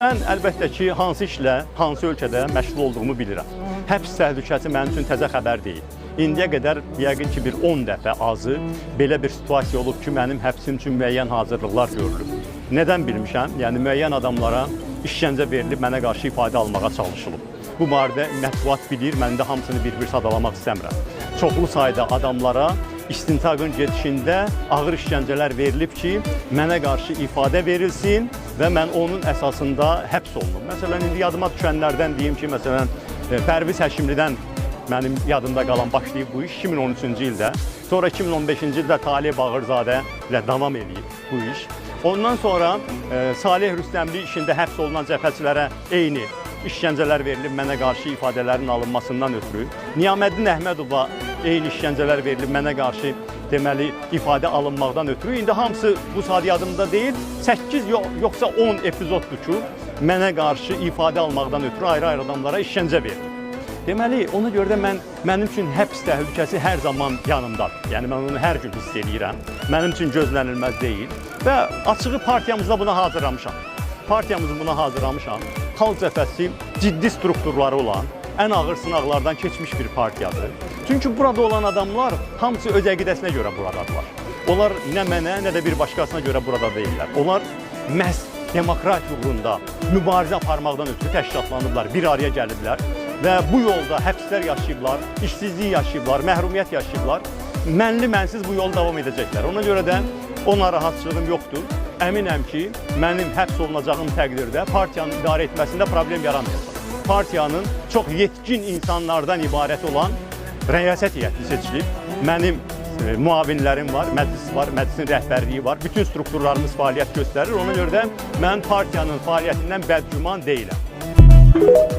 Mən əlbəttə ki, hansı işlə, hansı ölkədə məşğul olduğumu bilirəm. Həbs təhlükəsi mənim üçün təzə xəbər deyil. İndiyə qədər yəqin ki, bir 10 dəfə azı belə bir situasiya olub ki, mənim həbsim üçün müəyyən hazırlıqlar görülüb. Nədən bilmişəm? Yəni, müəyyən adamlara işgəncə verilib, mənə qarşı ifadə almağa çalışılıb. Bu barədə mətbuat bilir, mən də hamısını bir-bir sadalamaq istəmirəm. Çoxlu sayda adamlara istintaqın gedişində ağır işgəncələr verilib ki, mənə qarşı ifadə verilsin və mən onun əsasında həbs olunum. Məsələn, indi yadıma düşənlərdən deyim ki, məsələn, Pərviz Həşimlidən mənim yadımda qalan başlayıb bu iş 2013-cü ildə. Sonra 2015-ci ildə Talib Bağırzadə ilə davam edib bu iş. Ondan sonra Salih Rüstəmli işində həbs olunan cəbhəçilərə eyni işgəncələr verilib mənə qarşı ifadələrin alınmasından ötürü. Niyaməddin Əhmədova eyni işgəncələr verilib mənə qarşı deməli ifadə alınmaqdan ötürü. İndi hamısı bu saat yadımda deyil, 8 yoxsa 10 epizoddur ki, mənə qarşı ifadə almaqdan ötürü ayrı-ayrı adamlara işgəncə verilib. Deməli, ona görə də mənim üçün həbs təhlükəsi hər zaman yanımdadır. Yəni, mən onu hər gün hiss edirəm. Mənim üçün gözlənilməz deyil və açığı partiyamızda buna hazırlamışam. Partiyamızı buna hazırlamışam. Xalq Cəbhəsi ciddi strukturları olan, ən ağır sınaqlardan keçmiş bir partiyadır. Çünki burada olan adamlar hamısı öz əqidəsinə görə buradadırlar. Onlar nə mənə, nə də bir başqasına görə burada deyirlər. Onlar məhz demokratiya uğrunda mübarizə aparmaqdan ötürü təşkilatlanıblar, bir araya gəliblər və bu yolda həbslər yaşayıblar, işsizlik yaşayıblar, məhrumiyyət yaşayıblar. Mənli-mənsiz bu yol davam edəcəklər. Ona görə də o narahatçılığım yoxdur. Əminəm ki, mənim həbs olunacağım təqdirdə partiyanın idarə etməsində problem yaranmayacaq. Partiyanın çox yetkin insanlardan ibarət olan rəyasət heyəti seçilib. Mənim müavinlərim var, məclisin rəhbərliyi var. Bütün strukturlarımız fəaliyyət göstərir. Ona görə də mən partiyanın fəaliyyətindən bədgüman deyiləm.